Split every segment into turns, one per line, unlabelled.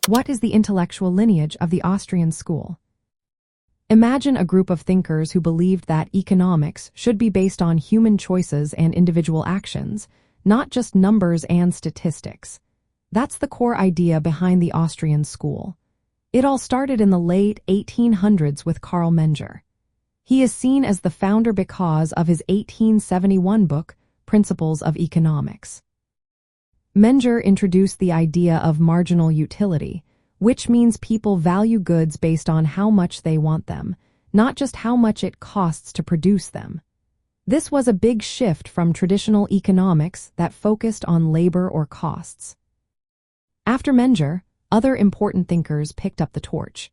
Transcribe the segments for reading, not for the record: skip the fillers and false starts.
What is the intellectual lineage of the Austrian school? Imagine a group of thinkers who believed that economics should be based on human choices and individual actions, not just numbers and statistics. That's the core idea behind the Austrian school. It all started in the late 1800s with Karl Menger. He is seen as the founder because of his 1871 book, Principles of Economics. Menger introduced the idea of marginal utility, which means people value goods based on how much they want them, not just how much it costs to produce them. This was a big shift from traditional economics that focused on labor or costs. After Menger, other important thinkers picked up the torch.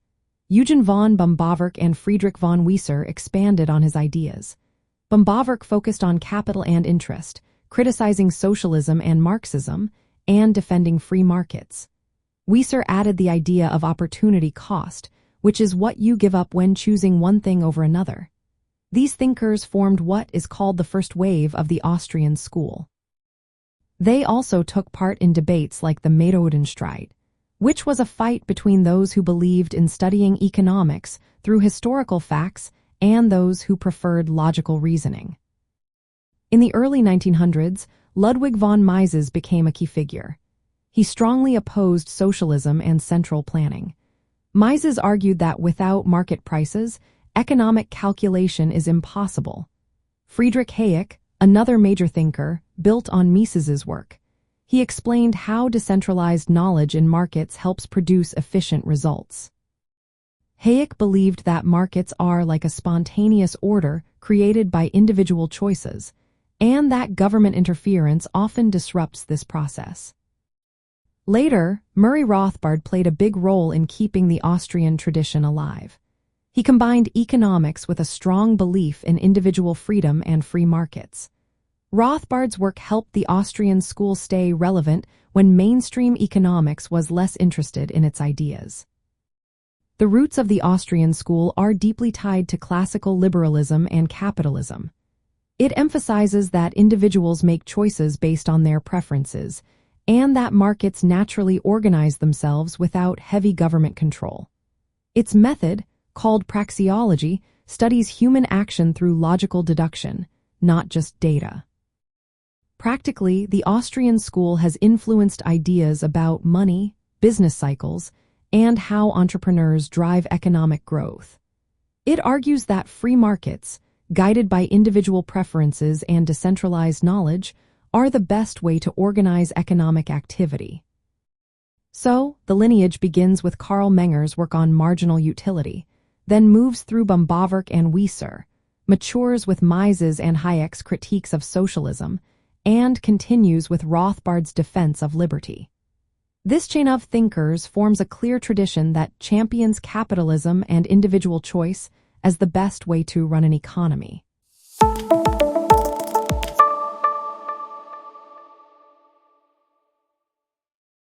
Eugen von Böhm-Bawerk and Friedrich von Wieser expanded on his ideas. Böhm-Bawerk focused on capital and interest, criticizing socialism and Marxism, and defending free markets. Wieser added the idea of opportunity cost, which is what you give up when choosing one thing over another. These thinkers formed what is called the first wave of the Austrian school. They also took part in debates like the Methodenstreit, which was a fight between those who believed in studying economics through historical facts and those who preferred logical reasoning. In the early 1900s, Ludwig von Mises became a key figure. He strongly opposed socialism and central planning. Mises argued that without market prices, economic calculation is impossible. Friedrich Hayek, another major thinker, built on Mises's work. He explained how decentralized knowledge in markets helps produce efficient results. Hayek believed that markets are like a spontaneous order created by individual choices, and that government interference often disrupts this process. Later, Murray Rothbard played a big role in keeping the Austrian tradition alive. He combined economics with a strong belief in individual freedom and free markets. Rothbard's work helped the Austrian school stay relevant when mainstream economics was less interested in its ideas. The roots of the Austrian school are deeply tied to classical liberalism and capitalism. It emphasizes that individuals make choices based on their preferences, and that markets naturally organize themselves without heavy government control. Its method, called praxeology, studies human action through logical deduction, not just data. Practically, the Austrian school has influenced ideas about money, business cycles, and how entrepreneurs drive economic growth. It argues that free markets, guided by individual preferences and decentralized knowledge, are the best way to organize economic activity. So, the lineage begins with Karl Menger's work on marginal utility, then moves through Böhm-Bawerk and Wieser, matures with Mises and Hayek's critiques of socialism, and continues with Rothbard's defense of liberty. This chain of thinkers forms a clear tradition that champions capitalism and individual choice as the best way to run an economy.